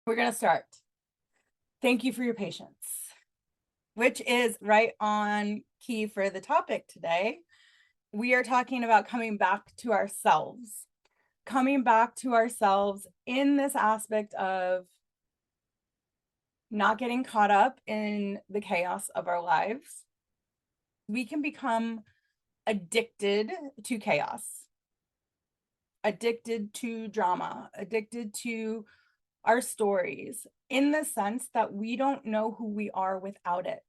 We're going to start. Thank you for your patience, which is right on key for the topic today. We are talking about coming back to ourselves in this aspect of not getting caught up in the chaos of our lives. We can become addicted to chaos, addicted to drama, addicted to our stories, in the sense that we don't know who we are without it.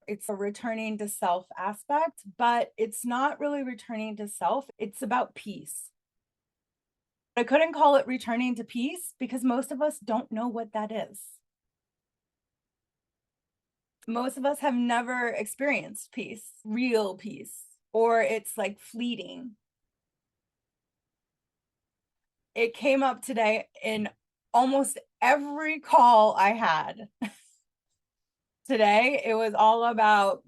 It's a returning to self aspect, but it's not really returning to self. It's about peace. I couldn't call it returning to peace because most of us don't know what that is. Most of us have never experienced peace, real peace, or it's like fleeting. It came up today in almost every call I had. Today, it was all about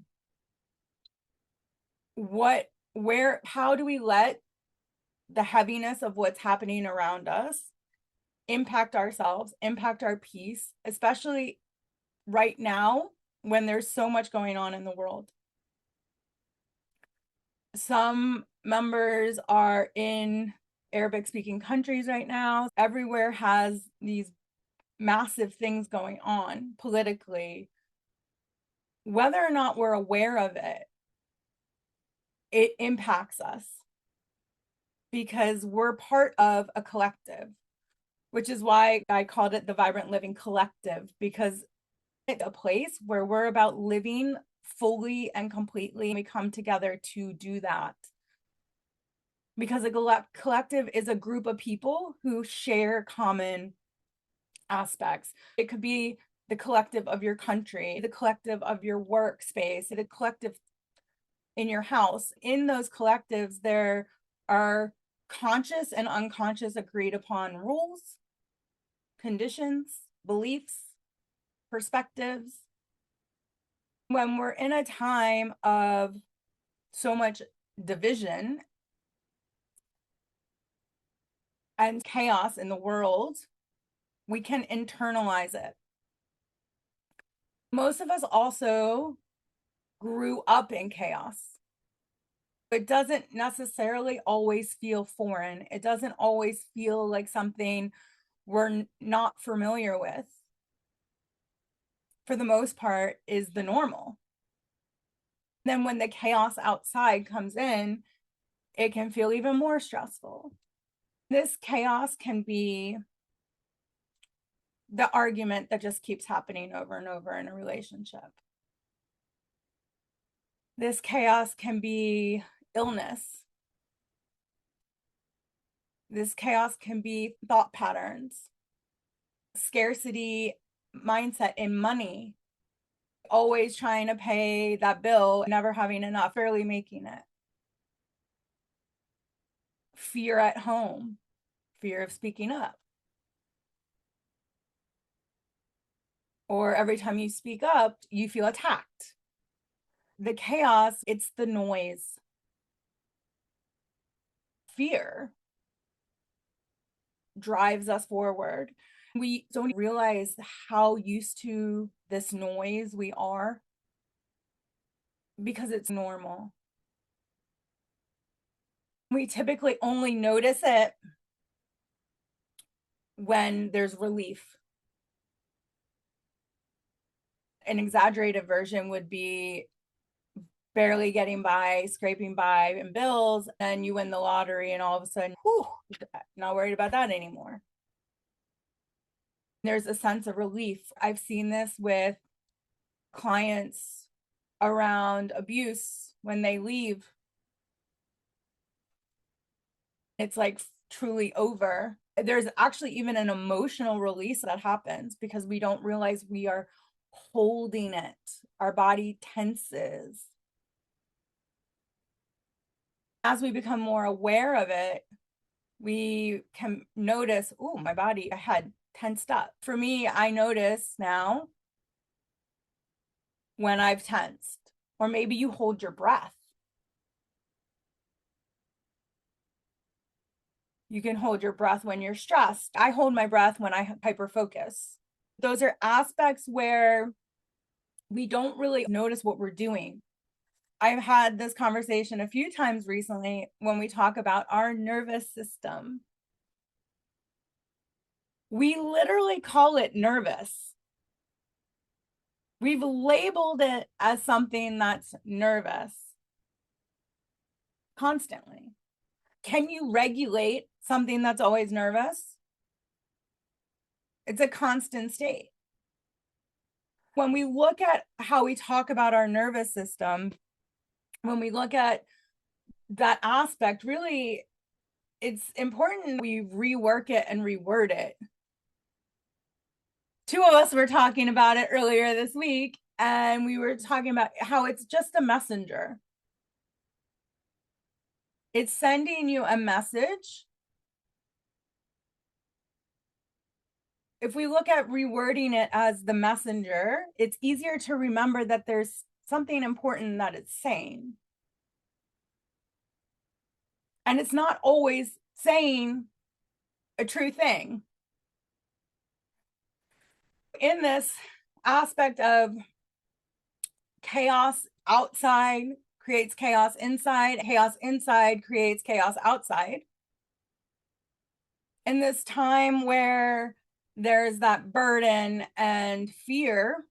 how do we let the heaviness of what's happening around us impact ourselves, impact our peace, especially right now when there's so much going on in the world. Some members are in Arabic speaking countries right now. Everywhere has these massive things going on politically. Whether or not we're aware of it, it impacts us because we're part of a collective, which is why I called it the Vibrant Living Collective, because it's a place where we're about living fully and completely. We come together to do that because a collective is a group of people who share common aspects. It could be the collective of your country, the collective of your workspace, the collective in your house. In those collectives, there are conscious and unconscious agreed upon rules, conditions, beliefs, perspectives. When we're in a time of so much division and chaos in the world, we can internalize it. Most of us also grew up in chaos. It doesn't necessarily always feel foreign. It doesn't always feel like something we're not familiar with. For the most part, is the normal. Then when the chaos outside comes in, it can feel even more stressful. This chaos can be the argument that just keeps happening over and over in a relationship. This chaos can be illness. This chaos can be thought patterns, scarcity mindset in money, always trying to pay that bill, never having enough, barely making it. Fear at home, fear of speaking up. Or every time you speak up, you feel attacked. The chaos, it's the noise. Fear drives us forward. We don't realize how used to this noise we are because it's normal. We typically only notice it when there's relief. An exaggerated version would be barely getting by, scraping by in bills, and you win the lottery, and all of a sudden, whew, not worried about that anymore. There's a sense of relief. I've seen this with clients around abuse when they leave. It's like truly over. There's actually even an emotional release that happens because we don't realize we are holding it. Our body tenses. As we become more aware of it, we can notice, oh, my body had tensed up. For me, I notice now when I've tensed, or maybe you hold your breath. You can hold your breath when you're stressed. I hold my breath when I hyper focus. Those are aspects where we don't really notice what we're doing. I've had this conversation a few times recently when we talk about our nervous system. We literally call it nervous. We've labeled it as something that's nervous constantly. Can you regulate something that's always nervous? It's a constant state. When we look at how we talk about our nervous system, when we look at that aspect, really, it's important we rework it and reword it. Two of us were talking about it earlier this week, and we were talking about how it's just a messenger. It's sending you a message. If we look at rewording it as the messenger, it's easier to remember that there's something important that it's saying. And it's not always saying a true thing. In this aspect of chaos outside creates chaos inside creates chaos outside. In this time where there's that burden and fear,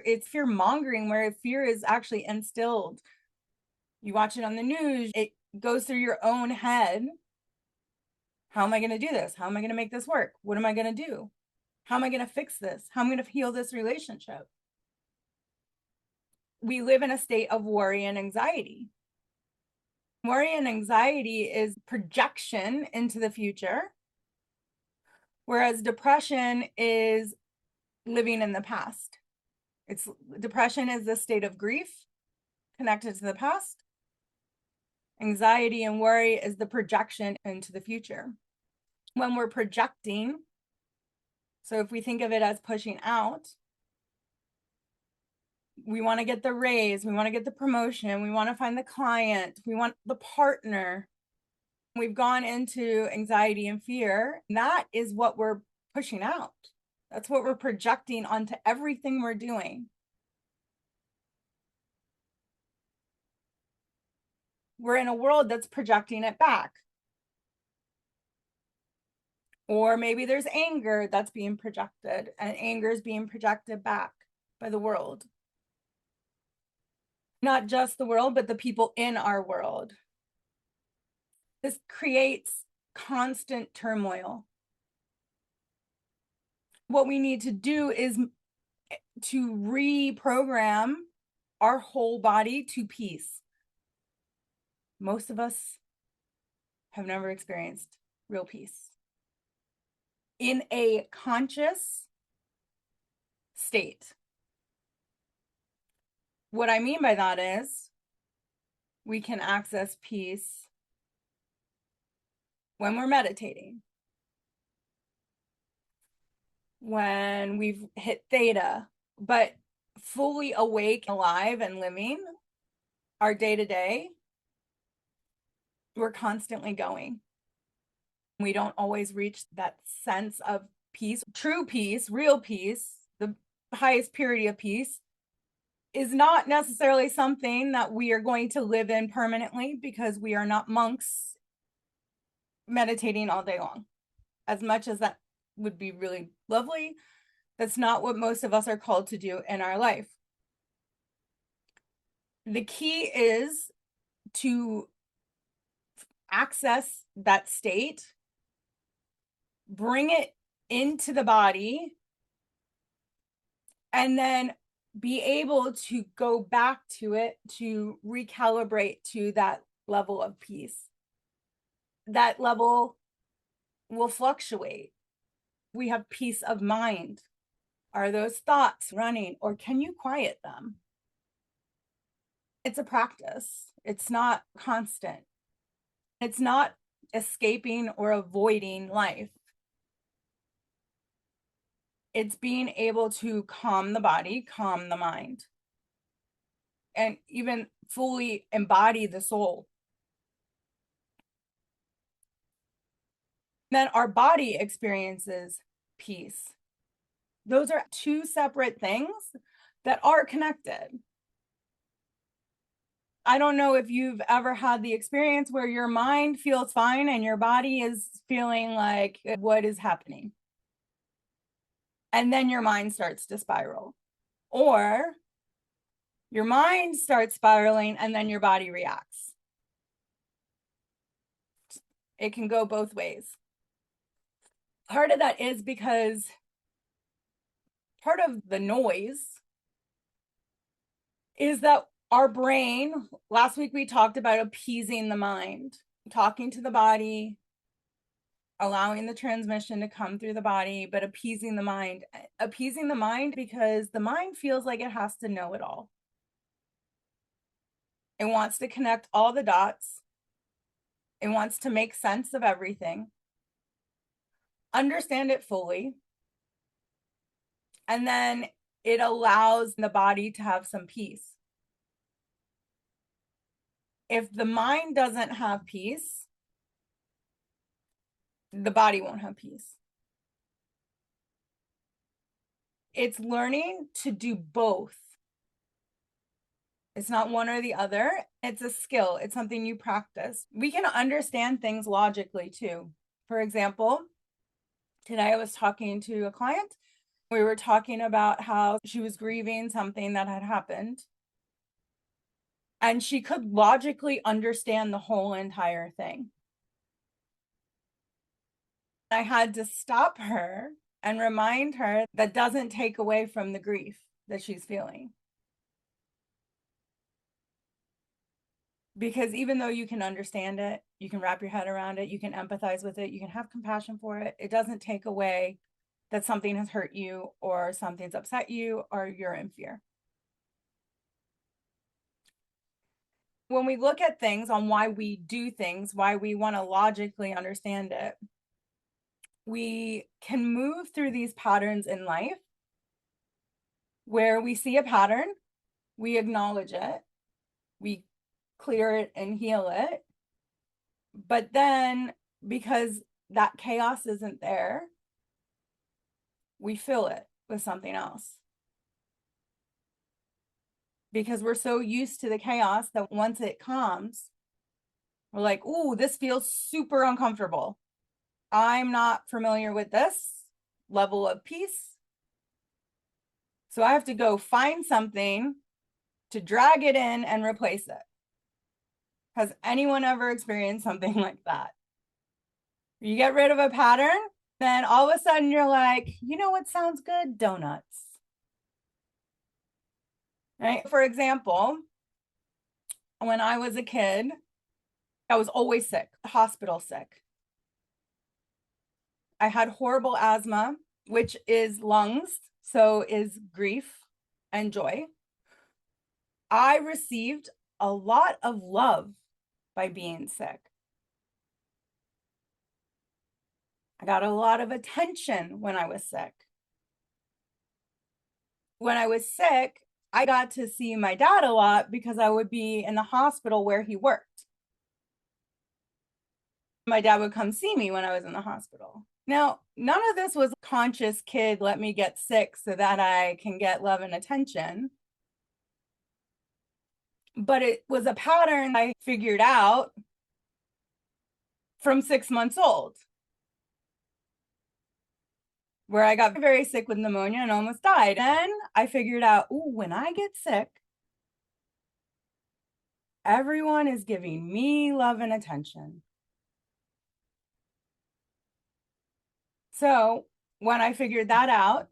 it's fear mongering where fear is actually instilled. You watch it on the news, it goes through your own head. How am I going to do this? How am I going to make this work? What am I going to do? How am I going to fix this? How am I going to heal this relationship? We live in a state of worry and anxiety. Worry and anxiety is projection into the future, whereas depression is living in the past. Depression is the state of grief connected to the past. Anxiety and worry is the projection into the future. When we're projecting, so if we think of it as pushing out, we want to get the raise, we want to get the promotion, we want to find the client, we want the partner. We've gone into anxiety and fear. And that is what we're pushing out. That's what we're projecting onto everything we're doing. We're in a world that's projecting it back. Or maybe there's anger that's being projected, and anger is being projected back by the world. Not just the world, but the people in our world. This creates constant turmoil. What we need to do is to reprogram our whole body to peace. Most of us have never experienced real peace in a conscious state. What I mean by that is we can access peace when we're meditating, when we've hit theta, but fully awake, alive, and living our day-to-day, we're constantly going. We don't always reach that sense of peace. True peace, real peace, the highest purity of peace is not necessarily something that we are going to live in permanently, because we are not monks meditating all day long. As much as that would be really lovely, that's not what most of us are called to do in our life. The key is to access that state, bring it into the body, and then be able to go back to it to recalibrate to that level of peace. That level will fluctuate. We have peace of mind. Are those thoughts running, or can you quiet them? It's a practice. It's not constant. It's not escaping or avoiding life. It's being able to calm the body, calm the mind, and even fully embody the soul. Then our body experiences peace. Those are two separate things that are connected. I don't know if you've ever had the experience where your mind feels fine and your body is feeling like, what is happening? And then your mind starts to spiral. Or your mind starts spiraling and then your body reacts. It can go both ways. Part of that is because part of the noise is that our brain, last week we talked about appeasing the mind, talking to the body, allowing the transmission to come through the body, but appeasing the mind. Appeasing the mind because the mind feels like it has to know it all. It wants to connect all the dots. It wants to make sense of everything, understand it fully, and then it allows the body to have some peace. If the mind doesn't have peace, the body won't have peace. It's learning to do both. It's not one or the other. It's a skill. It's something you practice. We can understand things logically too. For example, today I was talking to a client. We were talking about how she was grieving something that had happened. And she could logically understand the whole entire thing. I had to stop her and remind her that doesn't take away from the grief that she's feeling. Because even though you can understand it, you can wrap your head around it, you can empathize with it, you can have compassion for it, it doesn't take away that something has hurt you or something's upset you or you're in fear. When we look at things on why we do things, why we want to logically understand it, we can move through these patterns in life where we see a pattern, we acknowledge it, we clear it and heal it. But then because that chaos isn't there, we fill it with something else. Because we're so used to the chaos that once it calms, we're like, ooh, this feels super uncomfortable. I'm not familiar with this level of peace. So I have to go find something to drag it in and replace it. Has anyone ever experienced something like that? You get rid of a pattern, then all of a sudden you're like, you know what sounds good? Donuts. Right? For example, when I was a kid, I was always sick, hospital sick. I had horrible asthma, which is lungs, so is grief and joy. I received a lot of love by being sick. I got a lot of attention when I was sick. When I was sick, I got to see my dad a lot because I would be in the hospital where he worked. My dad would come see me when I was in the hospital. Now, none of this was conscious kid, let me get sick so that I can get love and attention. But it was a pattern I figured out from 6 months old, where I got very sick with pneumonia and almost died. Then I figured out, ooh, when I get sick, everyone is giving me love and attention. So when I figured that out,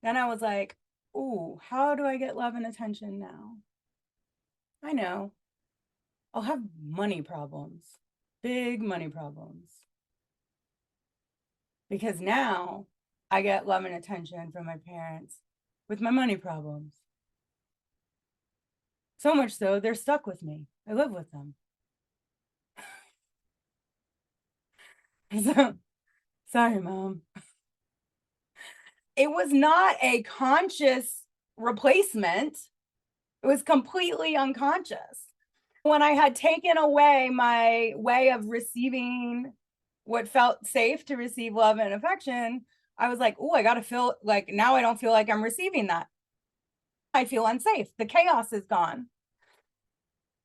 then I was like, ooh, how do I get love and attention now? I know. I'll have money problems, big money problems. Because now I get love and attention from my parents with my money problems. So much so, they're stuck with me. I live with them. So, sorry, Mom. It was not a conscious replacement. It was completely unconscious. When I had taken away my way of receiving what felt safe to receive love and affection, I was like, oh, I got to feel like now I don't feel like I'm receiving that. I feel unsafe. The chaos is gone.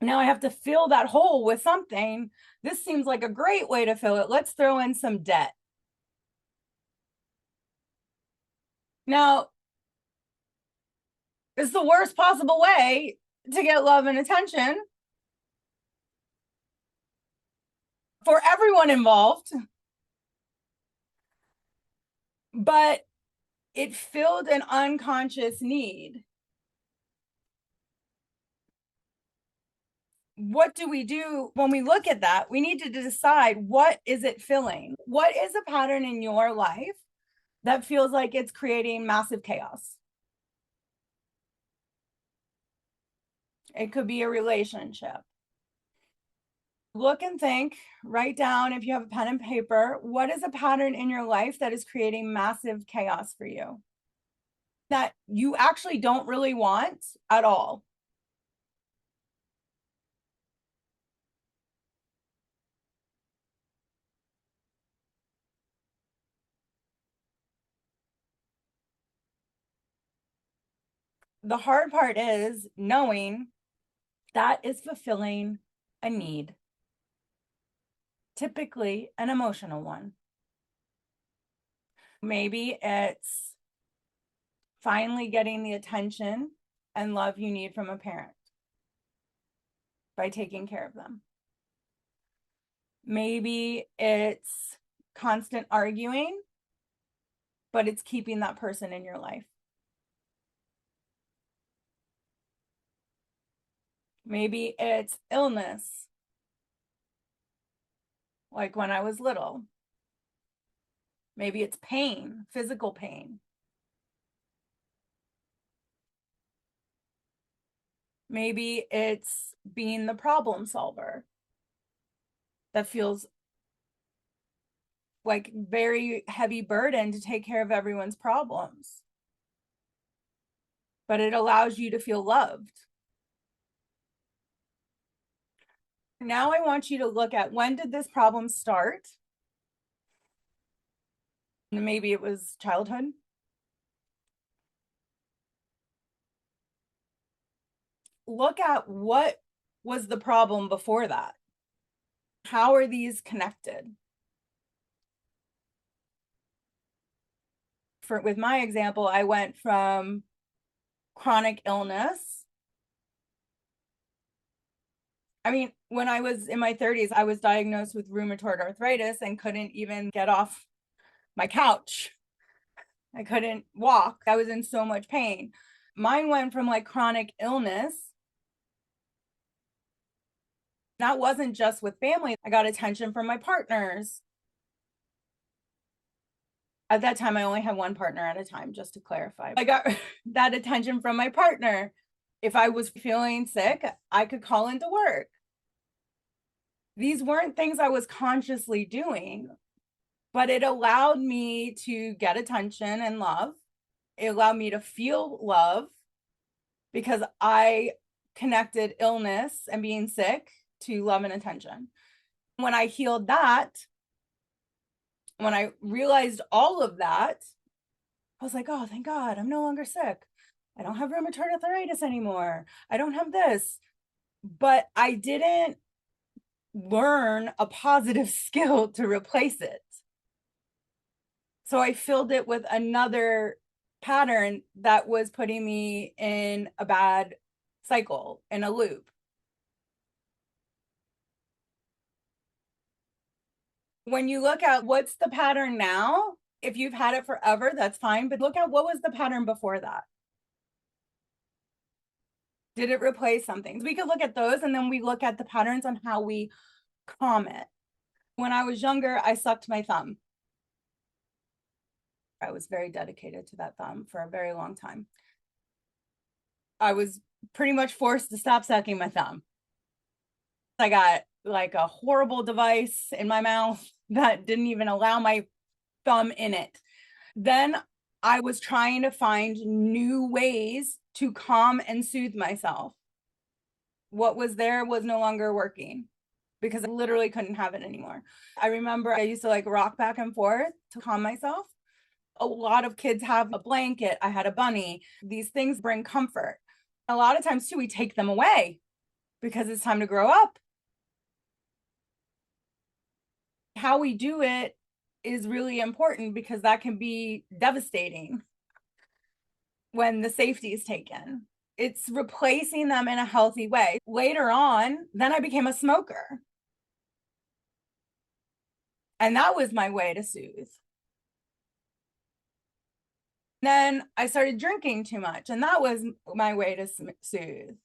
Now I have to fill that hole with something. This seems like a great way to fill it. Let's throw in some debt. Now, it's the worst possible way to get love and attention for everyone involved. But it filled an unconscious need. What do we do when we look at that? We need to decide, what is it filling? What is a pattern in your life that feels like it's creating massive chaos? It could be a relationship. Look and think, write down, if you have a pen and paper, what is a pattern in your life that is creating massive chaos for you that you actually don't really want at all? The hard part is knowing that is fulfilling a need, typically an emotional one. Maybe it's finally getting the attention and love you need from a parent by taking care of them. Maybe it's constant arguing, but it's keeping that person in your life. Maybe it's illness, like when I was little. Maybe it's pain, physical pain. Maybe it's being the problem solver that feels like very heavy burden to take care of everyone's problems. But it allows you to feel loved. Now I want you to look at, when did this problem start? Maybe it was childhood. Look at what was the problem before that. How are these connected? With my example, I went from chronic illness. I mean, when I was in my 30s, I was diagnosed with rheumatoid arthritis and couldn't even get off my couch. I couldn't walk. I was in so much pain. Mine went from like chronic illness. That wasn't just with family. I got attention from my partners. At that time, I only had one partner at a time, just to clarify. I got that attention from my partner. If I was feeling sick, I could call into work. These weren't things I was consciously doing, but it allowed me to get attention and love. It allowed me to feel love because I connected illness and being sick to love and attention. When I healed that, when I realized all of that, I was like, oh, thank God, I'm no longer sick. I don't have rheumatoid arthritis anymore. I don't have this. But I didn't learn a positive skill to replace it. So I filled it with another pattern that was putting me in a bad cycle, in a loop. When you look at what's the pattern now, if you've had it forever, that's fine. But look at what was the pattern before that. Did it replace something? We could look at those, and then we look at the patterns on how we calm it. When I was younger, I sucked my thumb. I was very dedicated to that thumb for a very long time. I was pretty much forced to stop sucking my thumb. I got like a horrible device in my mouth that didn't even allow my thumb in it. Then I was trying to find new ways to calm and soothe myself. What was there was no longer working. because I literally couldn't have it anymore. I remember I used to like rock back and forth to calm myself. A lot of kids have a blanket. I had a bunny. These things bring comfort. A lot of times too, we take them away because it's time to grow up. How we do it is really important because that can be devastating when the safety is taken. It's replacing them in a healthy way. Later on, then I became a smoker. And that was my way to soothe. Then I started drinking too much, and that was my way to soothe.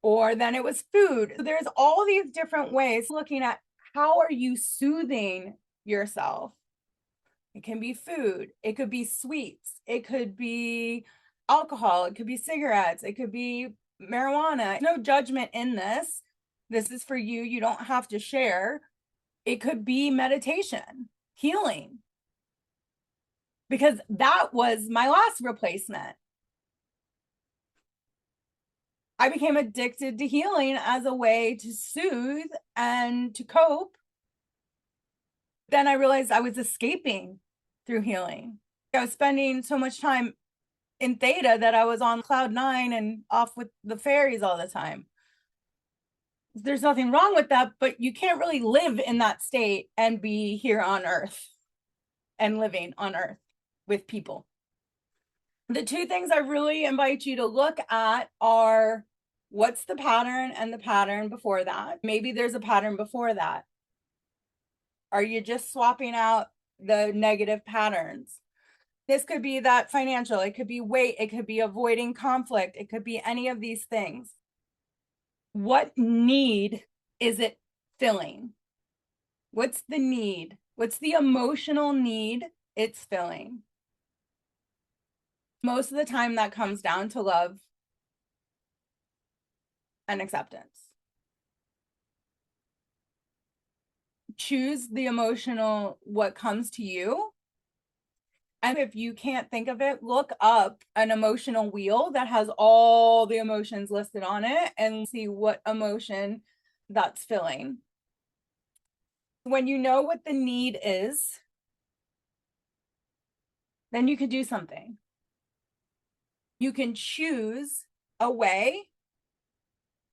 Or then it was food. There's all these different ways looking at how are you soothing yourself. It can be food, it could be sweets, it could be alcohol, it could be cigarettes, it could be marijuana. No judgment in this. This is for you. You don't have to share. It could be meditation, healing, because that was my last replacement. I became addicted to healing as a way to soothe and to cope. Then I realized I was escaping through healing. I was spending so much time in theta that I was on cloud 9 and off with the fairies all the time. There's nothing wrong with that, but you can't really live in that state and be here on earth and living on earth with people. The two things I really invite you to look at are what's the pattern and the pattern before that. Maybe there's a pattern before that. Are you just swapping out the negative patterns? This could be that financial, it could be weight, it could be avoiding conflict, it could be any of these things. What need is it filling? What's the need? What's the emotional need it's filling? Most of the time that comes down to love and acceptance. Choose the emotional, what comes to you. And if you can't think of it, look up an emotional wheel that has all the emotions listed on it and see what emotion that's filling. When you know what the need is, then you can do something. You can choose a way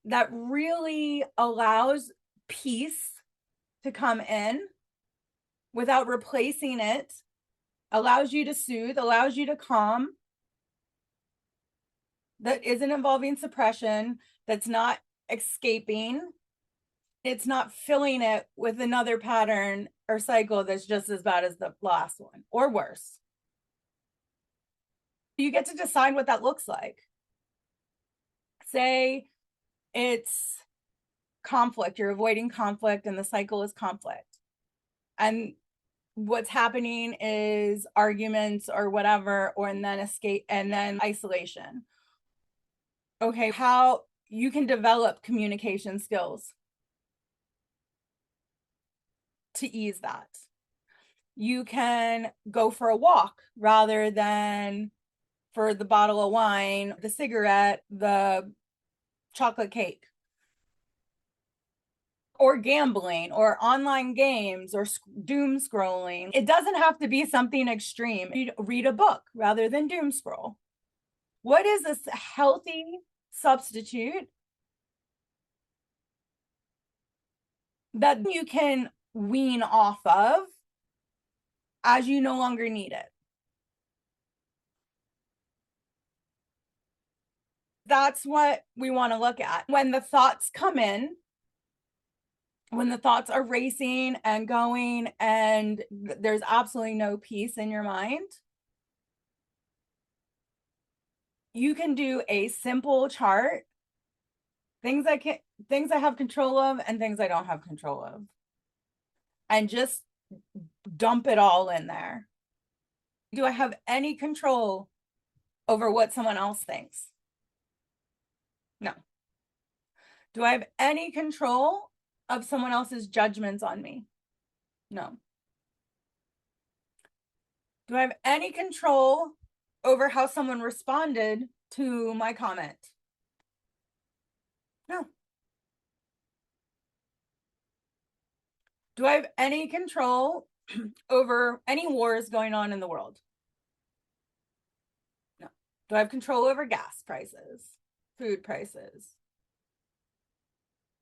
that really allows peace to come in without replacing it, allows you to soothe, allows you to calm, that isn't involving suppression, that's not escaping, it's not filling it with another pattern or cycle that's just as bad as the last one or worse. You get to decide what that looks like. Say it's conflict, you're avoiding conflict and the cycle is conflict. And what's happening is arguments or whatever, or and then escape and then isolation. Okay, how you can develop communication skills to ease that. You can go for a walk rather than for the bottle of wine, the cigarette, the chocolate cake. Or gambling or online games or doom scrolling. It doesn't have to be something extreme. You read a book rather than doom scroll. What is this healthy substitute that you can wean off of as you no longer need it? That's what we want to look at. When the thoughts come in, when the thoughts are racing and going and there's absolutely no peace in your mind, you can do a simple chart, things I have control of and things I don't have control of, and just dump it all in there. Do I have any control over what someone else thinks? No. Do I have any control of someone else's judgments on me? No. Do I have any control over how someone responded to my comment? No. Do I have any control over any wars going on in the world? No. Do I have control over gas prices, food prices?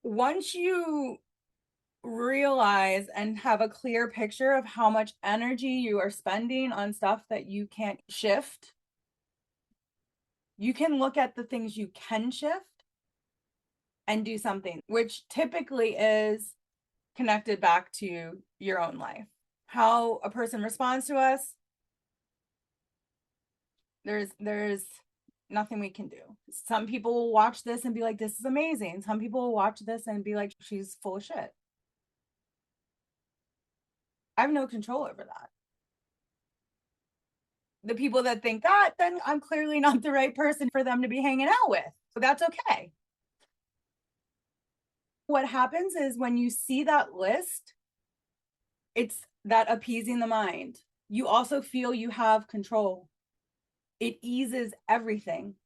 Once you realize and have a clear picture of how much energy you are spending on stuff that you can't shift, you can look at the things you can shift and do something, which typically is connected back to your own life. How a person responds to us, there's nothing we can do. Some people will watch this and be like, this is amazing. Some people will watch this and be like, she's full of shit. I have no control over that. The people that think that, then I'm clearly not the right person for them to be hanging out with. So that's okay. What happens is when you see that list, it's that appeasing the mind. You also feel you have control. It eases everything.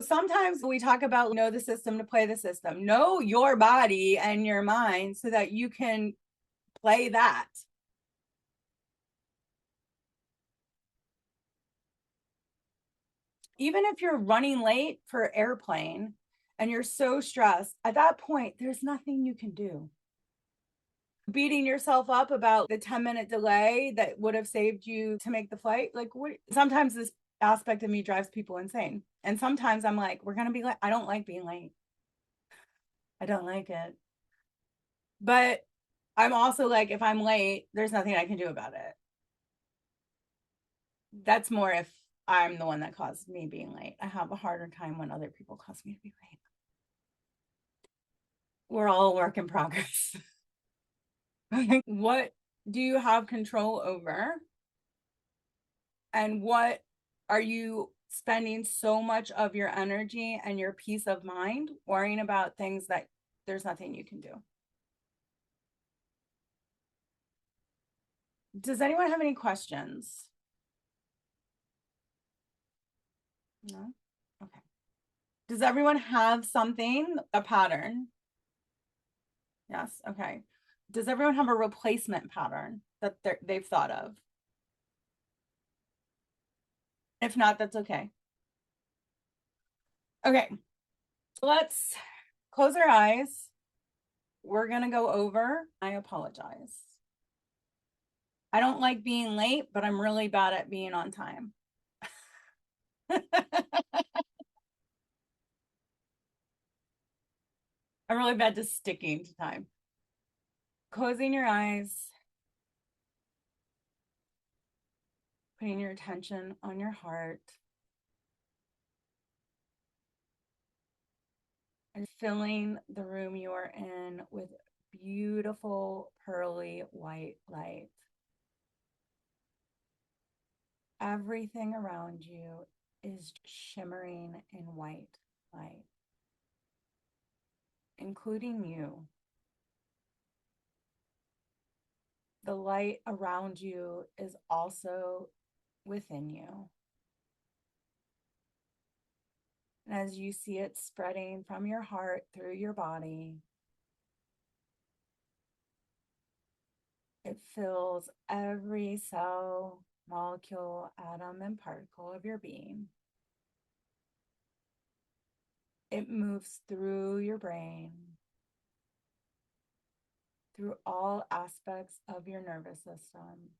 Sometimes we talk about know the system to play the system. Know your body and your mind so that you can play that. Even if you're running late for airplane and you're so stressed, at that point, there's nothing you can do. Beating yourself up about the 10-minute delay that would have saved you to make the flight. Like, what? Sometimes this aspect of me drives people insane. And sometimes I'm like, we're going to be late. I don't like being late. I don't like it. But I'm also like, if I'm late, there's nothing I can do about it. That's more if I'm the one that caused me being late. I have a harder time when other people cause me to be late. We're all a work in progress. What do you have control over? And what are you spending so much of your energy and your peace of mind worrying about things that there's nothing you can do? Does anyone have any questions? No? Okay. Does everyone have something, a pattern? Yes. Okay. Does everyone have a replacement pattern that they've thought of? If not, that's okay. Okay. Let's close our eyes. We're going to go over. I apologize. I don't like being late, but I'm really bad at being on time. I'm really bad to sticking to time. Closing your eyes, putting your attention on your heart, and filling the room you are in with beautiful, pearly white light. Everything around you is shimmering in white light, including you. The light around you is also within you. And as you see it spreading from your heart through your body, it fills every cell, molecule, atom, and particle of your being. It moves through your brain, through all aspects of your nervous system,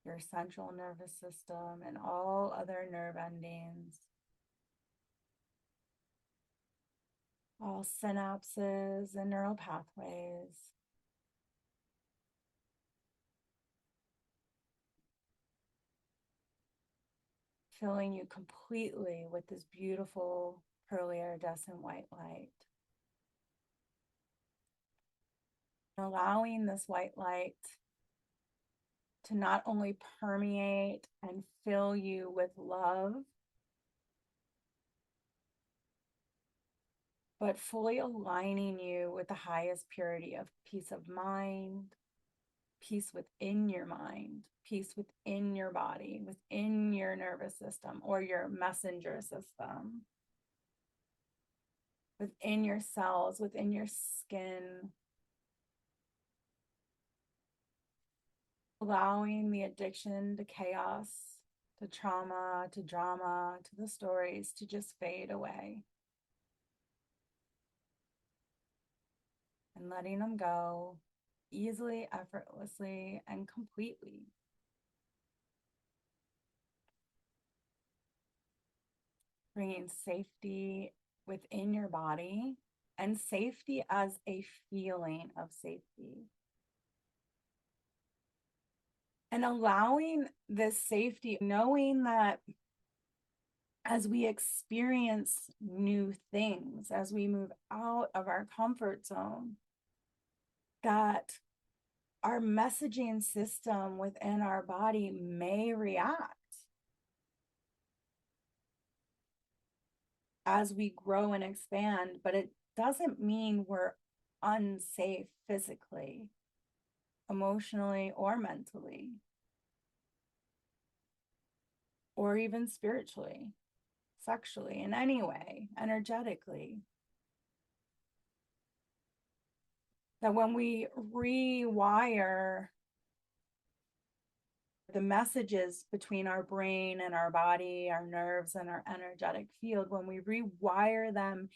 your central nervous system, and all other nerve endings, all synapses and neural pathways. Filling you completely with this beautiful pearly iridescent white light. Allowing this white light to not only permeate and fill you with love, but fully aligning you with the highest purity of peace of mind, peace within your mind, peace within your body, within your nervous system or your messenger system, within your cells, within your skin, allowing the addiction to chaos, to trauma, to drama, to the stories to just fade away. And letting them go easily, effortlessly, and completely. Bringing safety within your body, and safety as a feeling of safety. And allowing this safety, knowing that as we experience new things, as we move out of our comfort zone, that our messaging system within our body may react as we grow and expand, but it doesn't mean we're unsafe physically, emotionally, or mentally, or even spiritually, sexually, in any way, energetically. That when we rewire the messages between our brain and our body, our nerves and our energetic field, when we rewire them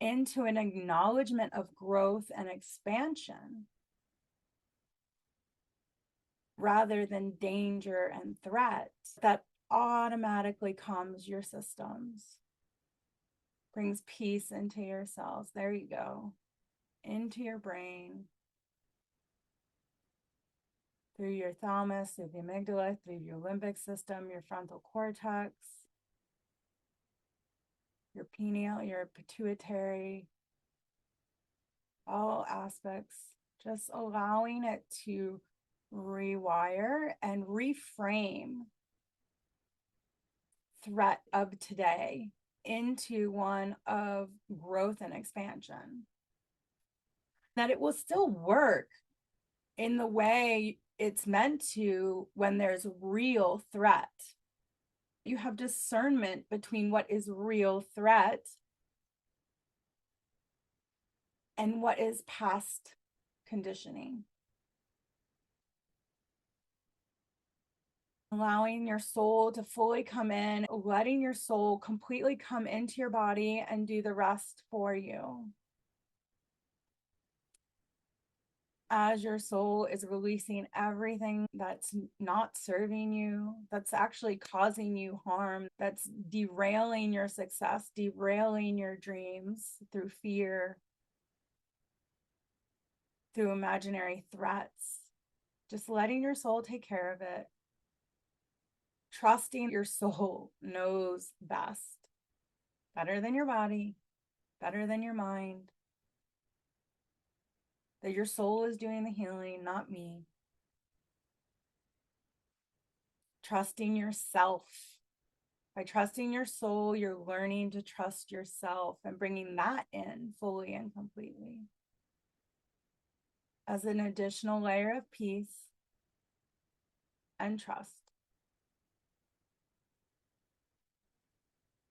into an acknowledgement of growth and expansion rather than danger and threat, that automatically calms your systems, brings peace into your cells. There you go. Into your brain, through your thalamus, through the amygdala, through your limbic system, your frontal cortex, your pineal, your pituitary, all aspects, just allowing it to rewire and reframe threat of today into one of growth and expansion. That it will still work in the way it's meant to when there's real threat. You have discernment between what is real threat and what is past conditioning. Allowing your soul to fully come in, letting your soul completely come into your body and do the rest for you. As your soul is releasing everything that's not serving you, that's actually causing you harm, that's derailing your success, derailing your dreams through fear, through imaginary threats, just letting your soul take care of it. Trusting your soul knows best, better than your body, better than your mind. That your soul is doing the healing, not me. Trusting yourself. By trusting your soul, you're learning to trust yourself and bringing that in fully and completely as an additional layer of peace and trust.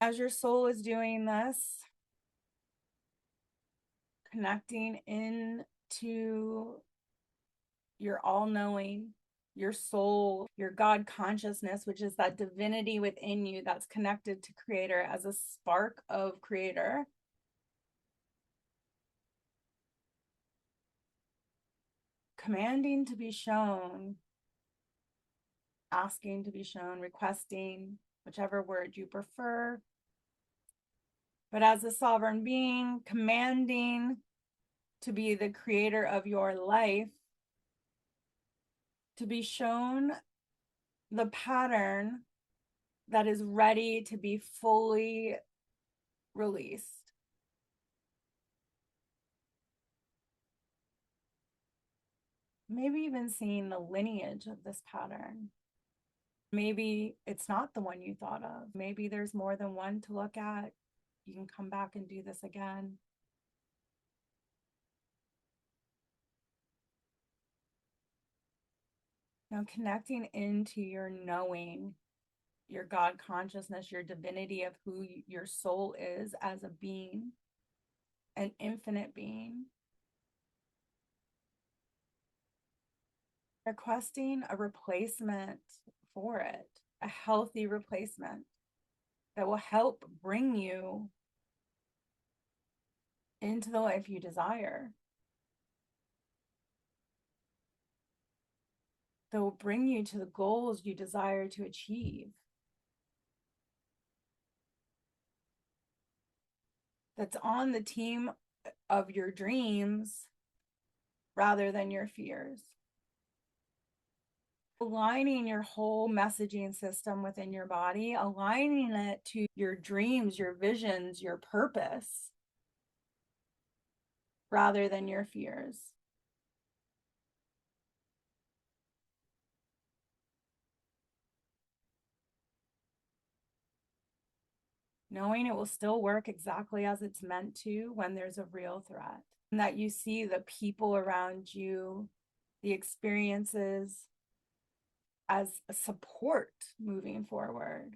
As your soul is doing this, connecting into your all-knowing, your soul, your God consciousness, which is that divinity within you that's connected to Creator as a spark of Creator. Commanding to be shown, asking to be shown, requesting, whichever word you prefer. But as a sovereign being, commanding to be the creator of your life, to be shown the pattern that is ready to be fully released. Maybe even seeing the lineage of this pattern. Maybe it's not the one you thought of. Maybe there's more than one to look at. You can come back and do this again. Now, connecting into your knowing, your God consciousness, your divinity of who your soul is as a being, an infinite being, requesting a replacement for it, a healthy replacement that will help bring you into the life you desire, that will bring you to the goals you desire to achieve, that's on the team of your dreams rather than your fears. Aligning your whole messaging system within your body, aligning it to your dreams, your visions, your purpose, rather than your fears. Knowing it will still work exactly as it's meant to when there's a real threat, and that you see the people around you, the experiences, as a support moving forward,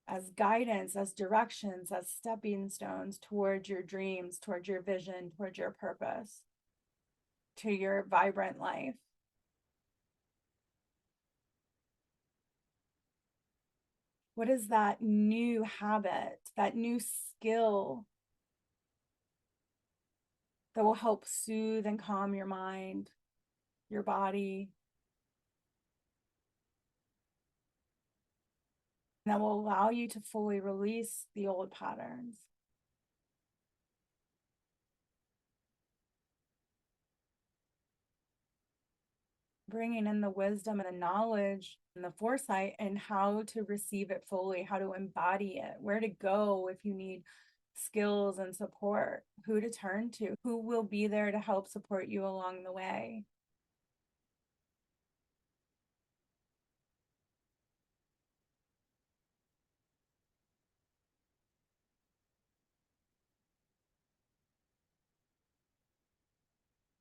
as guidance, as directions, as stepping stones towards your dreams, towards your vision, towards your purpose, to your vibrant life. What is that new habit, that new skill that will help soothe and calm your mind, your body, that will allow you to fully release the old patterns? Bringing in the wisdom and the knowledge and the foresight and how to receive it fully, how to embody it, where to go if you need skills and support, who to turn to, who will be there to help support you along the way.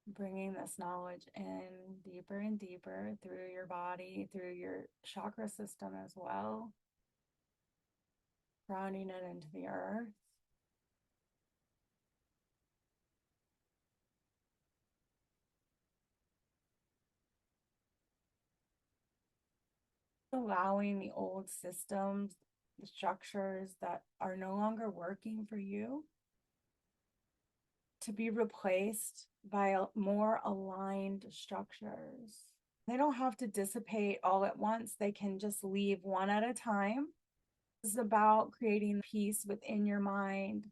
Bringing this knowledge in deeper and deeper through your body, through your chakra system as well, grounding it into the earth. Allowing the old systems, the structures that are no longer working for you, to be replaced by more aligned structures. They don't have to dissipate all at once. They can just leave one at a time. This is about creating peace within your mind,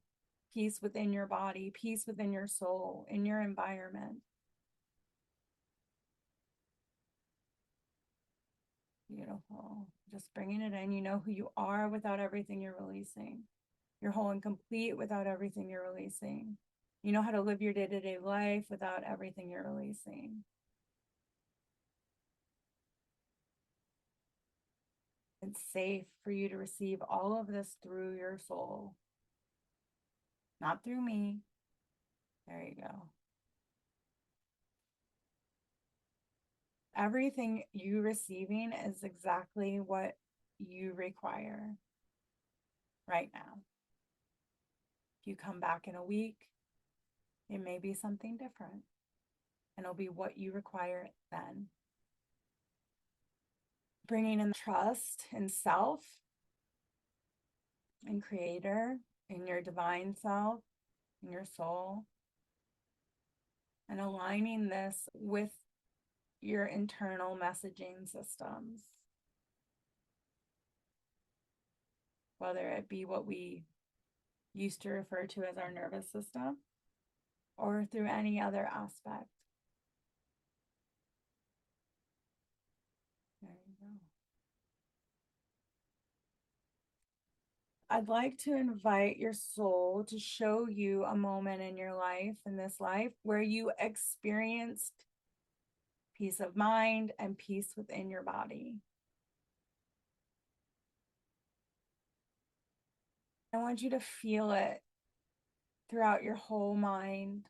peace within your body, peace within your soul, in your environment. Beautiful. Just bringing it in. You know who you are without everything you're releasing. You're whole and complete without everything you're releasing. You know how to live your day-to-day life without everything you're releasing. It's safe for you to receive all of this through your soul, not through me. There you go. Everything you receiving is exactly what you require right now. If you come back in a week, it may be something different, and it'll be what you require then. Bringing in trust in self, in creator, in your divine self, in your soul, and aligning this with your internal messaging systems, whether it be what we used to refer to as our nervous system or through any other aspect. There you go. I'd like to invite your soul to show you a moment in your life, in this life, where you experienced peace of mind and peace within your body. I want you to feel it throughout your whole mind.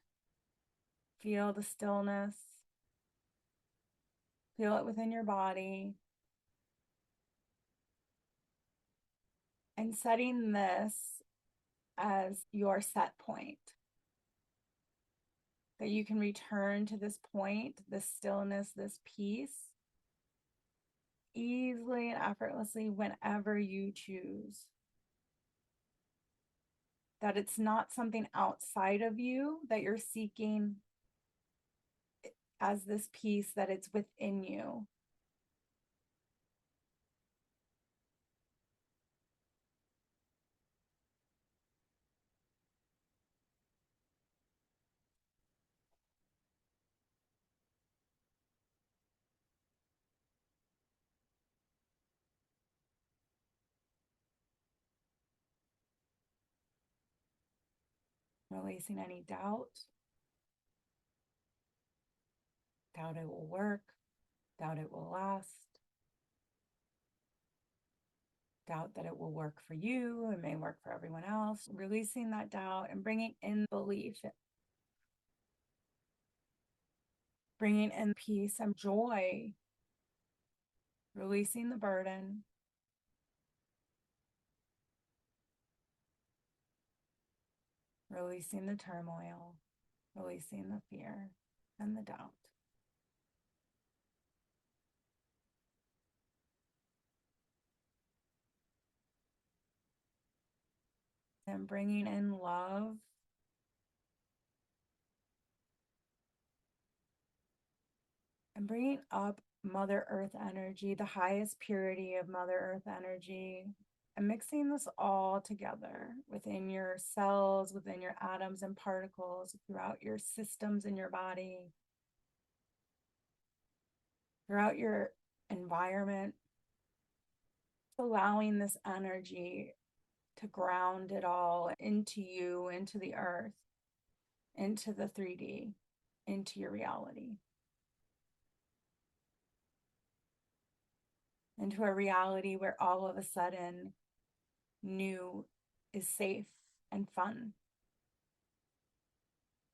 Feel the stillness. Feel it within your body. And setting this as your set point. That you can return to this point, this stillness, this peace, easily and effortlessly whenever you choose. That it's not something outside of you that you're seeking as this peace, that it's within you. Releasing any doubt, doubt it will work, doubt it will last, doubt that it will work for you, it may work for everyone else. Releasing that doubt and bringing in belief, bringing in peace and joy, releasing the burden, releasing the turmoil, releasing the fear and the doubt. And bringing in love, and bringing up Mother Earth energy, the highest purity of Mother Earth energy, and mixing this all together within your cells, within your atoms and particles, throughout your systems in your body, throughout your environment, allowing this energy to ground it all into you, into the earth, into the 3D, into your reality. Into a reality where all of a sudden new is safe and fun,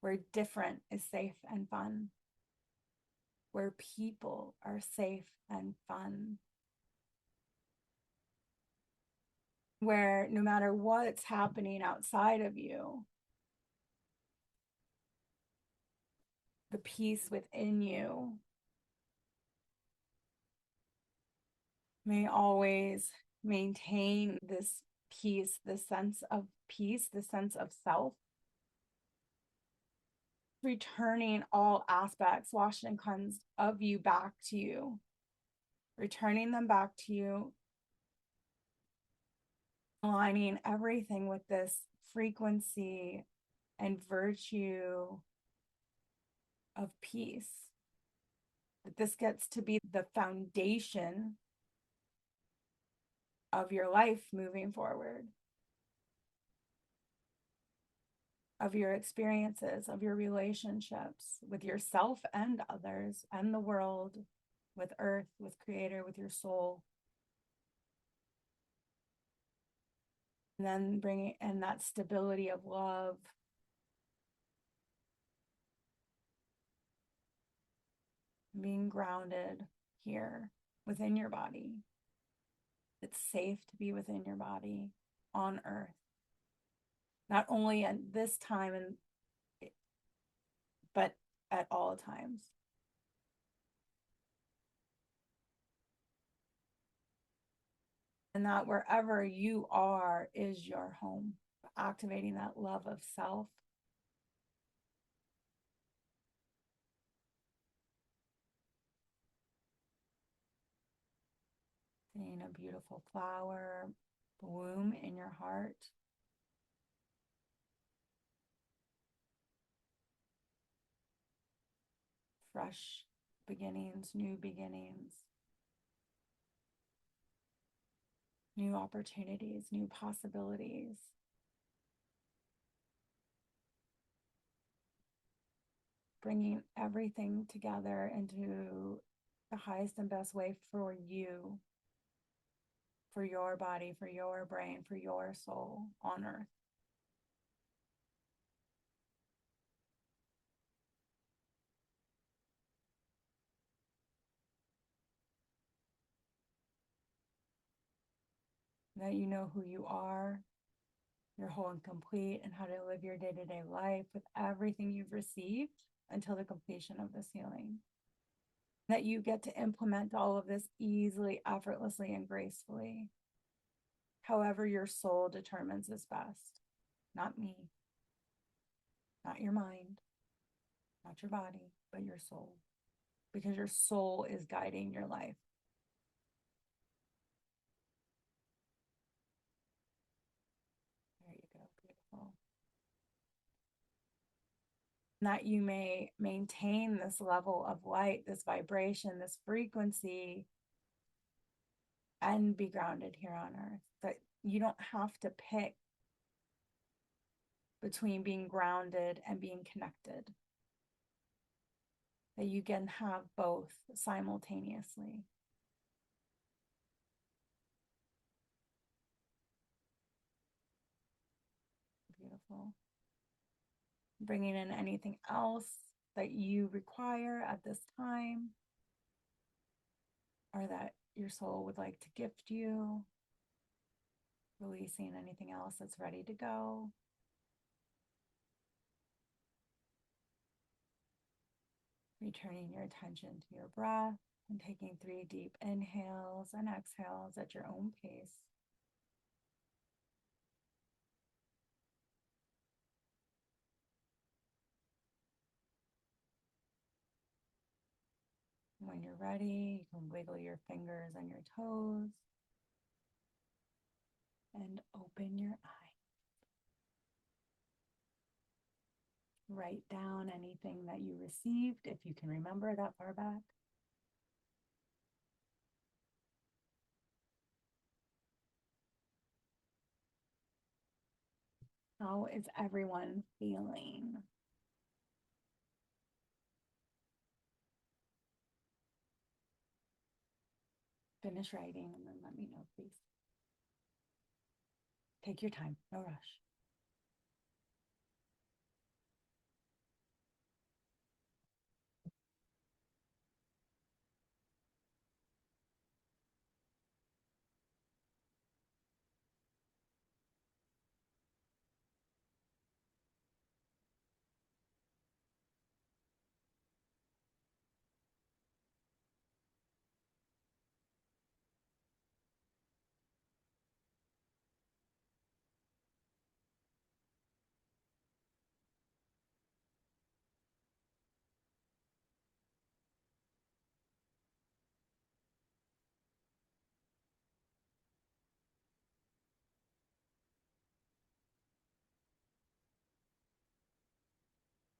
where different is safe and fun, where people are safe and fun, where no matter what's happening outside of you, the peace within you may always maintain this peace, this sense of peace, this sense of self, returning all aspects, washed and cleansed of you back to you, returning them back to you, aligning everything with this frequency and virtue of peace. That this gets to be the foundation of your life moving forward, of your experiences, of your relationships with yourself and others and the world, with Earth, with Creator, with your soul. And then bringing in that stability of love, being grounded here within your body. It's safe to be within your body on Earth, not only at this time but at all times. And that wherever you are is your home. Activating that love of self, seeing a beautiful flower bloom in your heart, fresh beginnings, new opportunities, new possibilities. Bringing everything together into the highest and best way for you, for your body, for your brain, for your soul on Earth. That you know who you are, your whole and complete and how to live your day-to-day life with everything you've received until the completion of this healing. That you get to implement all of this easily, effortlessly, and gracefully, however your soul determines is best. Not me, not your mind, not your body, but your soul, because your soul is guiding your life. There you go, beautiful. That you may maintain this level of light, this vibration, this frequency, and be grounded here on earth. That you don't have to pick between being grounded and being connected. That you can have both simultaneously. Beautiful. Bringing in anything else that you require at this time, or that your soul would like to gift you. Releasing anything else that's ready to go. Returning your attention to your breath and taking 3 deep inhales and exhales at your own pace. When you're ready, you can wiggle your fingers and your toes and open your eyes. Write down anything that you received, if you can remember that far back. How is everyone feeling? Finish writing and then let me know, please. Take your time, no rush.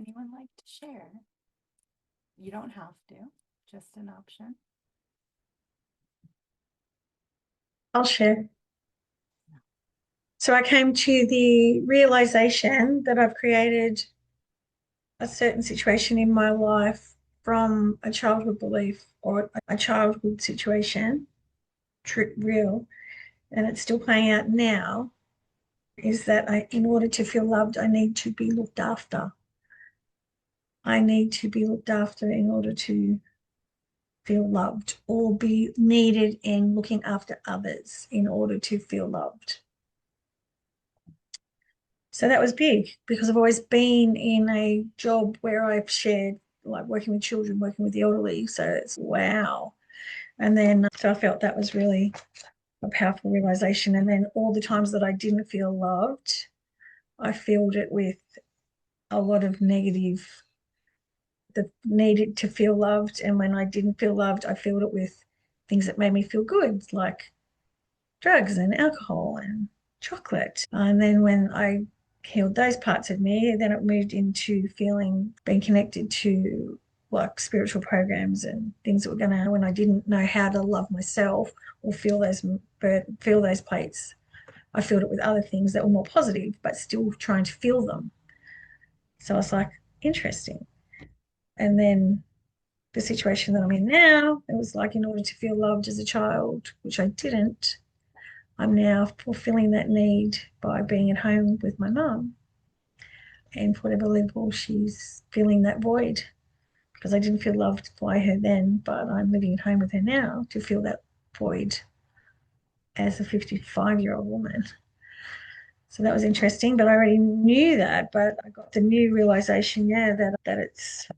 Anyone like to share? You don't have to, just an option. I'll share. So I came to the realization that I've created a certain situation in my life from a childhood belief or a childhood situation, real, and it's still playing out now, is that in order to feel loved, I need to be looked after. I need to be looked after in order to feel loved, or be needed in looking after others in order to feel loved. So that was big because I've always been in a job where I've shared, like working with children, working with the elderly. So it's wow. And then, so I felt that was really a powerful realization. And then all the times that I didn't feel loved, I filled it with a lot of negative, that needed to feel loved. And when I didn't feel loved, I filled it with things that made me feel good, like drugs and alcohol and chocolate. And then when I healed those parts of me, then it moved into feeling, being connected to like spiritual programs and things that were going to, when I didn't know how to love myself or feel those plates, I filled it with other things that were more positive, but still trying to feel them. So I was like, interesting. And then the situation that I'm in now, it was like in order to feel loved as a child, which I didn't, I'm now fulfilling that need by being at home with my mum. And for whatever level she's feeling that void, because I didn't feel loved by her then, but I'm living at home with her now to fill that void as a 55-year-old woman. So that was interesting, but I already knew that. But I got the new realization, yeah, that it's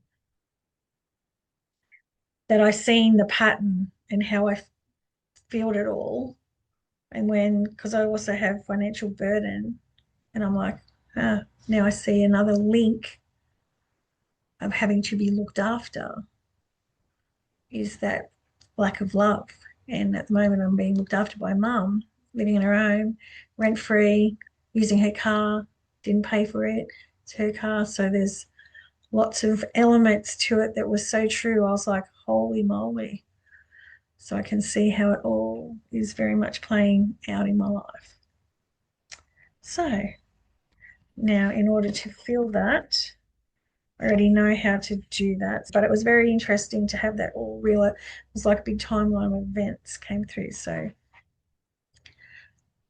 that I seen the pattern and how I felt it all. And when, because I also have financial burden, and I'm like, now I see another link of having to be looked after is that lack of love. And at the moment, I'm being looked after by mum, living in her home, rent free, using her car, didn't pay for it. It's her car. So there's lots of elements to it that was so true. I was like, holy moly. So I can see how it all is very much playing out in my life. So now, in order to feel that, I already know how to do that. But it was very interesting to have that all real. It was like a big timeline of events came through. So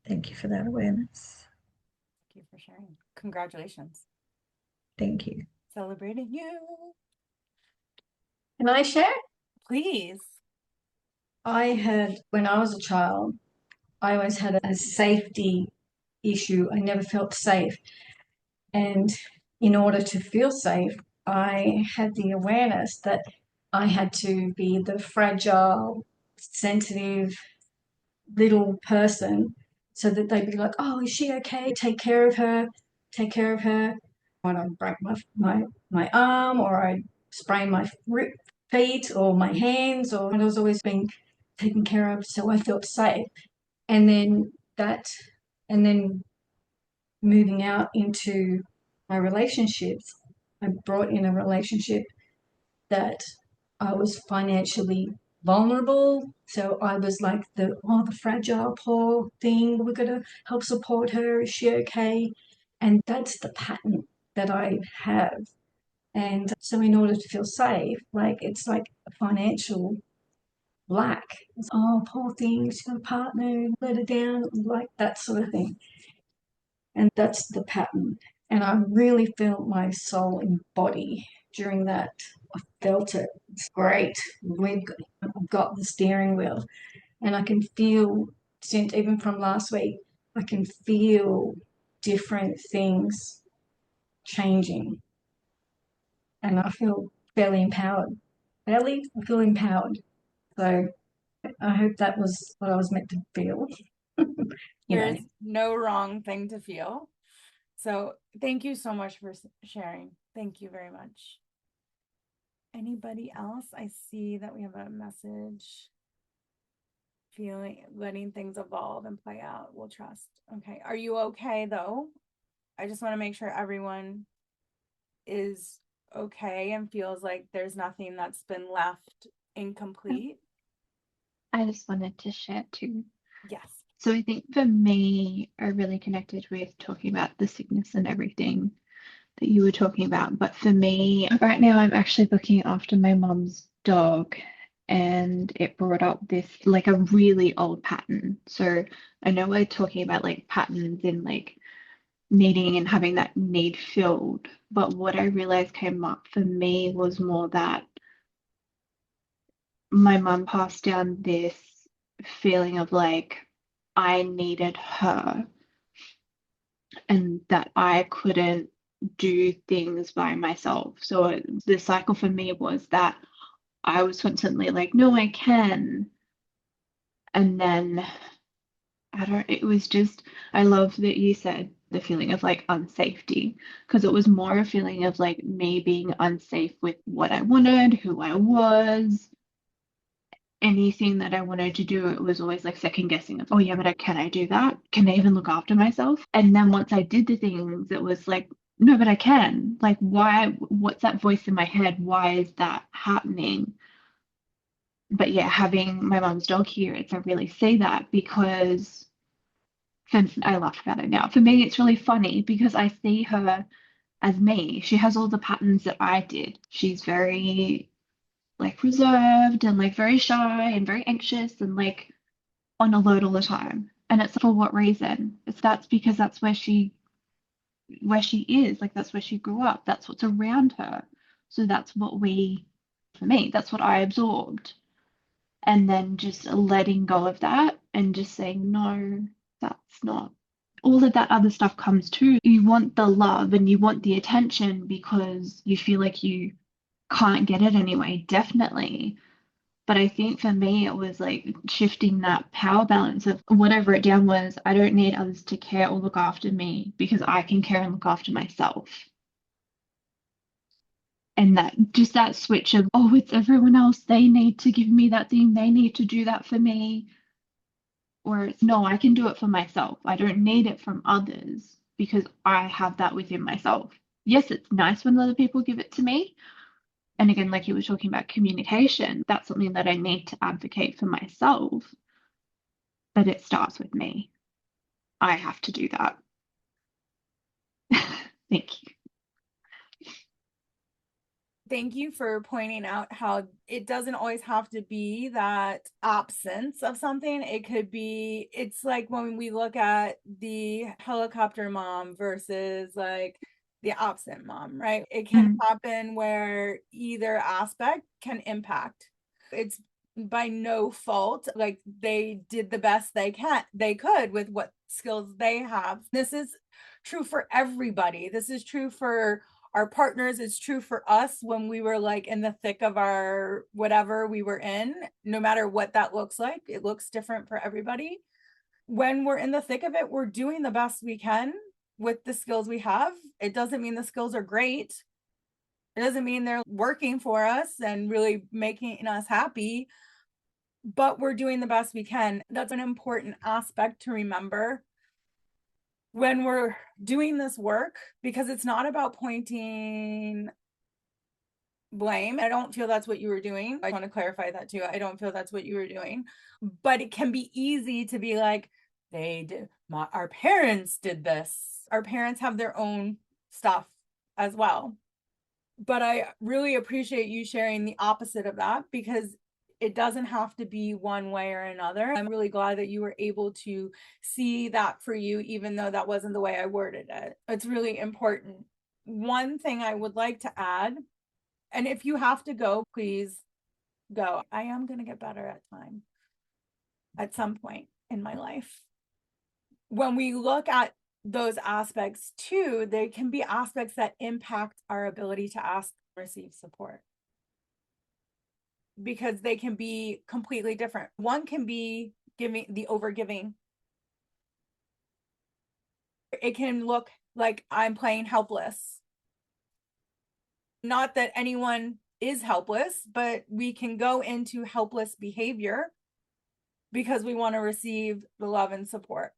thank you for that awareness. Thank you for sharing. Congratulations. Thank you. Celebrating you. Can I share? Please. I had, when I was a child, I always had a safety issue. I never felt safe. And in order to feel safe, I had the awareness that I had to be the fragile, sensitive little person so that they'd be like, oh, is she okay? Take care of her, take care of her. When I break my arm or I sprain my feet or my hands, or I was always being taken care of, so I felt safe. And then that, and then moving out into my relationships, I brought in a relationship that I was financially vulnerable. So I was like the fragile poor thing. We're gonna help support her. Is she okay? And that's the pattern that I have. And so in order to feel safe, like it's like a financial lack. It's, oh, poor thing, she's got a partner, let her down, like that sort of thing. And that's the pattern. And I really felt my soul embody during that. I felt it. It's great. I've got the steering wheel, and I can feel, since even from last week, I can feel different things changing, and I feel fairly empowered. Fairly, I feel empowered. So I hope that was what I was meant to feel. you know. There's no wrong thing to feel. So thank you so much for sharing. Thank you very much. Anybody else? I see that we have a message. Feeling, letting things evolve and play out. We'll trust. Okay. Are you okay though? I just want to make sure everyone is okay and feels like there's nothing that's been left incomplete. I just wanted to share too. Yes. So I think for me, I really connected with talking about the sickness and everything that you were talking about. But for me, right now, I'm actually looking after my mum's dog, and it brought up this like a really old pattern. So I know we're talking about like patterns in like needing and having that need filled, but what I realized came up for me was more that my mum passed down this feeling of like I needed her and that I couldn't do things by myself. So the cycle for me was that I was constantly like, no, I can. And then I don't, it was just, I love that you said the feeling of like unsafety, because it was more a feeling of like me being unsafe with what I wanted, who I was, anything that I wanted to do, it was always like second guessing of, oh yeah, but can I do that? Can I even look after myself? And then once I did the things, it was like, no, but I can. Like, why? What's that voice in my head? Why is that happening? But yeah, having my mom's dog here, it's I really see that because I laugh about it now. For me, it's really funny because I see her as me. She has all the patterns that I did. She's very like reserved and like very shy and very anxious and like on alert all the time. And it's for what reason? It's that's because that's where she is, like that's where she grew up. That's what's around her. So that's what we for me, that's what I absorbed. And then just letting go of that and just saying, no, that's not all of that other stuff comes too. You want the love and you want the attention because you feel like you can't get it anyway, definitely. But I think for me, it was like shifting that power balance of what I wrote down was I don't need others to care or look after me because I can care and look after myself. And that just that switch of, oh, it's everyone else. They need to give me that thing. They need to do that for me. Or it's, no, I can do it for myself. I don't need it from others because I have that within myself. Yes, it's nice when other people give it to me. And again, like you were talking about communication, that's something that I need to advocate for myself. But it starts with me. I have to do that. Thank you. Thank you for pointing out how it doesn't always have to be that absence of something. It could be, it's like when we look at the helicopter mom versus like the absent mom, right? It can happen where either aspect can impact. It's by no fault. Like they did the best they could with what skills they have. This is true for everybody. This is true for our partners. It's true for us when we were like in the thick of our whatever we were in, no matter what that looks like. It looks different for everybody. When we're in the thick of it, we're doing the best we can with the skills we have. It doesn't mean the skills are great. It doesn't mean they're working for us and really making us happy, but we're doing the best we can. That's an important aspect to remember when we're doing this work, because it's not about pointing blame. I don't feel that's what you were doing. I want to clarify that too. I don't feel that's what you were doing, but it can be easy to be like, they did, our parents did this. Our parents have their own stuff as well. But I really appreciate you sharing the opposite of that, because it doesn't have to be one way or another. I'm really glad that you were able to see that for you, even though that wasn't the way I worded it. It's really important. One thing I would like to add, and if you have to go, please go. I am going to get better at time at some point in my life. When we look at those aspects too, there can be aspects that impact our ability to ask and receive support, because they can be completely different. One can be giving, the overgiving. It can look like I'm playing helpless. Not that anyone is helpless, but we can go into helpless behavior because we want to receive the love and support.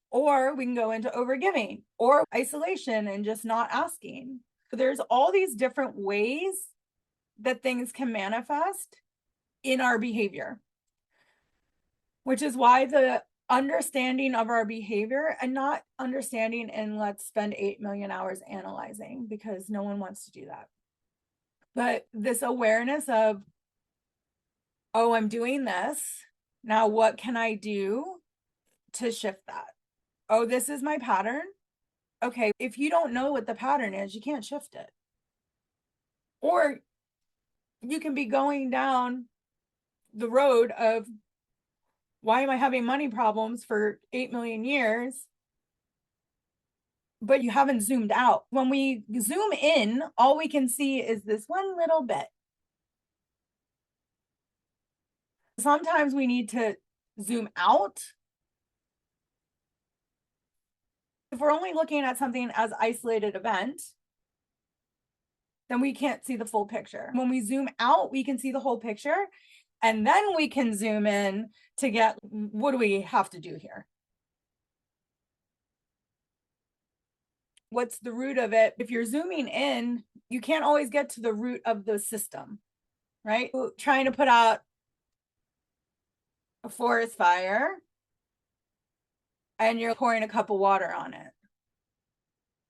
Or we can go into overgiving or isolation and just not asking. There's all these different ways that things can manifest in our behavior, which is why the understanding of our behavior, and not understanding and let's spend 8 million hours analyzing, because no one wants to do that. But this awareness of, oh, I'm doing this. Now, what can I do to shift that? Oh, this is my pattern. Okay, if you don't know what the pattern is, you can't shift it. Or you can be going down the road of, why am I having money problems for 8 million years? But you haven't zoomed out. When we zoom in, all we can see is this one little bit. Sometimes we need to zoom out. If we're only looking at something as isolated event, then we can't see the full picture. When we zoom out, we can see the whole picture, and then we can zoom in to get, what do we have to do here? What's the root of it? If you're zooming in, you can't always get to the root of the system, right? Trying to put out a forest fire and you're pouring a cup of water on it.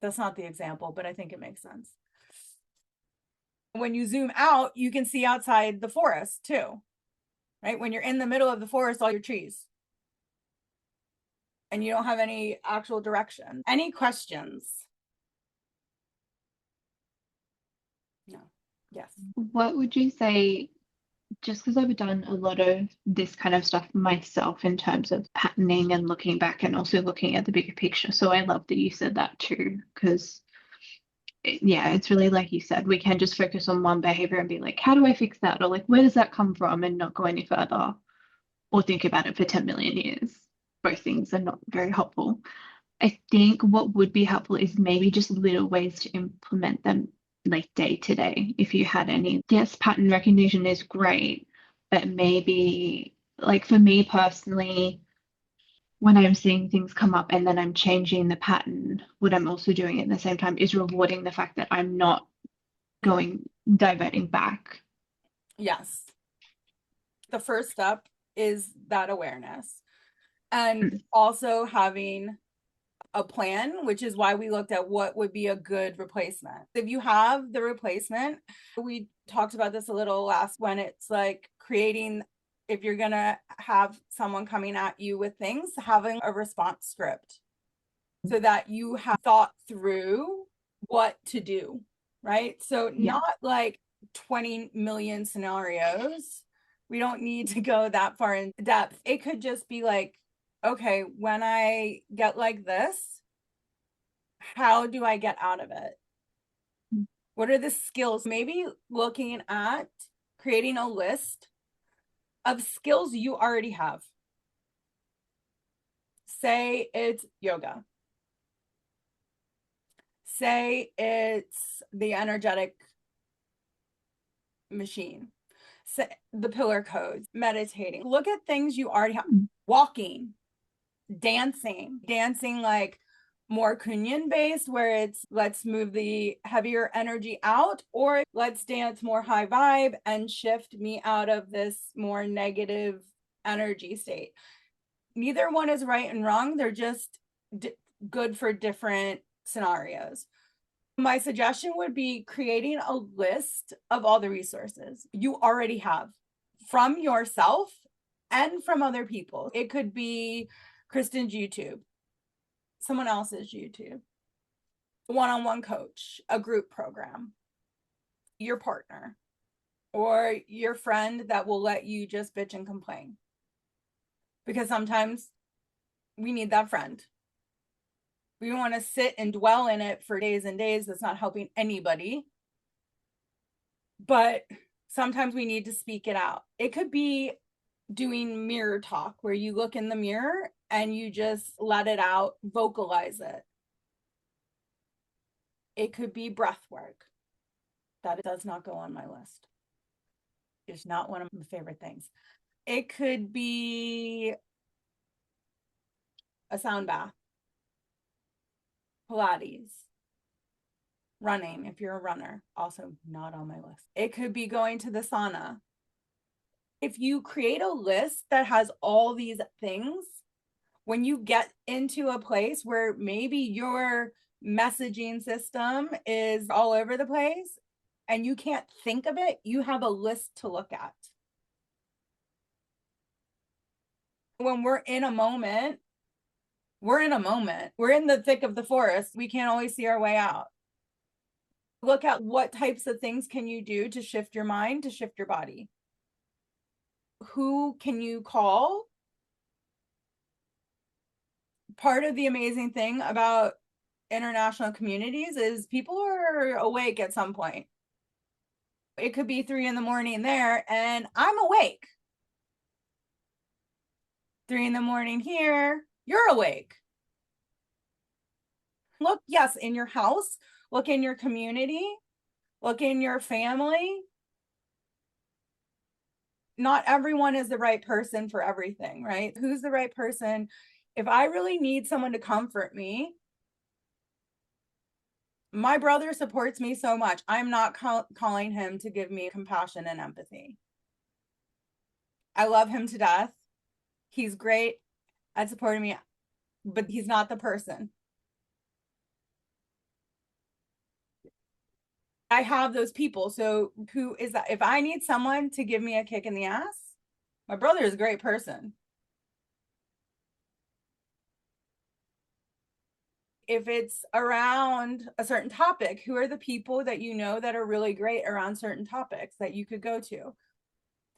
That's not the example, but I think it makes sense. When you zoom out, you can see outside the forest too, right? When you're in the middle of the forest, all your trees, and you don't have any actual direction. Any questions? No. Yes. What would you say just because I've done a lot of this kind of stuff myself in terms of patterning and looking back and also looking at the bigger picture. So I love that you said that too, because yeah, it's really like you said, we can just focus on one behavior and be like, how do I fix that? Or like, where does that come from? And not go any further or think about it for 10 million years. Both things are not very helpful. I think what would be helpful is maybe just little ways to implement them like day to day. If you had any, yes, pattern recognition is great, but maybe like for me personally, when I'm seeing things come up and then I'm changing the pattern, what I'm also doing at the same time is rewarding the fact that I'm not going diverting back. Yes. The first step is that awareness, and also having a plan, which is why we looked at what would be a good replacement. If you have the replacement, we talked about this a little last, when it's like creating, if you're going to have someone coming at you with things, having a response script so that you have thought through what to do, right? So not like 20 million scenarios. We don't need to go that far in depth. It could just be like, okay, when I get like this, how do I get out of it? What are the skills? Maybe looking at creating a list of skills you already have. Say it's yoga. Say it's the energetic machine. Say the pillar codes, meditating. Look at things you already have. Walking, dancing like more Kunyan based, where it's let's move the heavier energy out, or let's dance more high vibe and shift me out of this more negative energy state. Neither one is right and wrong. They're just good for different scenarios. My suggestion would be creating a list of all the resources you already have from yourself and from other people. It could be Kristen's YouTube, someone else's YouTube, one-on-one coach, a group program, your partner, or your friend that will let you just bitch and complain. Because sometimes we need that friend. We don't want to sit and dwell in it for days and days. That's not helping anybody. But sometimes we need to speak it out. It could be doing mirror talk, where you look in the mirror and you just let it out, vocalize it. It could be breath work. That does not go on my list. It's not one of my favorite things. It could be a sound bath, Pilates, running if you're a runner, also not on my list. It could be going to the sauna. If you create a list that has all these things, when you get into a place where maybe your messaging system is all over the place and you can't think of it, you have a list to look at. When we're in a moment, we're in the thick of the forest. We can't always see our way out. Look at what types of things can you do to shift your mind, to shift your body. Who can you call? Part of the amazing thing about international communities is people are awake at some point. It could be 3 a.m. there and I'm awake. 3 a.m. here, you're awake. Look, yes, in your house, look in your community, look in your family. Not everyone is the right person for everything, right? Who's the right person? If I really need someone to comfort me, my brother supports me so much. I'm not calling him to give me compassion and empathy. I love him to death. He's great at supporting me, but he's not the person. I have those people. So who is that? If I need someone to give me a kick in the ass, my brother is a great person. If it's around a certain topic, who are the people that you know that are really great around certain topics that you could go to?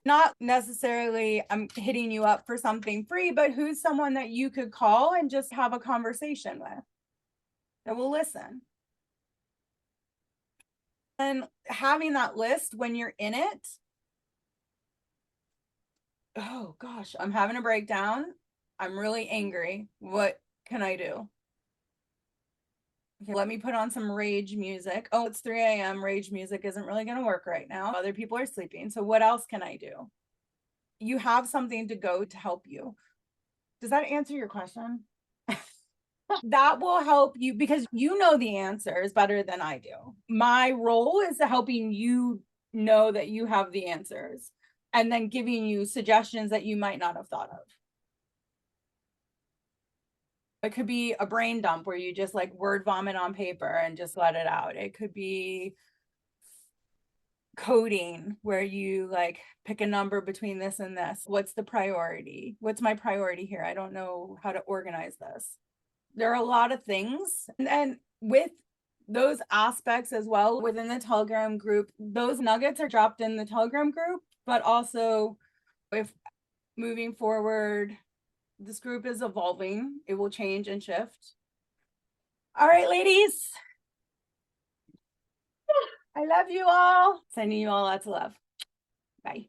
Not necessarily I'm hitting you up for something free, but who's someone that you could call and just have a conversation with that will listen. And having that list when you're in it, oh gosh, I'm having a breakdown. I'm really angry. What can I do? Okay, let me put on some rage music. Oh, it's 3 a.m. Rage music isn't really going to work right now. Other people are sleeping. So what else can I do? You have something to go to help you. Does that answer your question? That will help you because you know the answers better than I do. My role is helping you know that you have the answers and then giving you suggestions that you might not have thought of. It could be a brain dump where you just like word vomit on paper and just let it out. It could be coding where you like pick a number between this and this. What's the priority? What's my priority here? I don't know how to organize this. There are a lot of things. And with those aspects as well within the Telegram group, those nuggets are dropped in the Telegram group, but also if moving forward, this group is evolving, it will change and shift. All right, ladies. I love you all. Sending you all lots of love. Bye.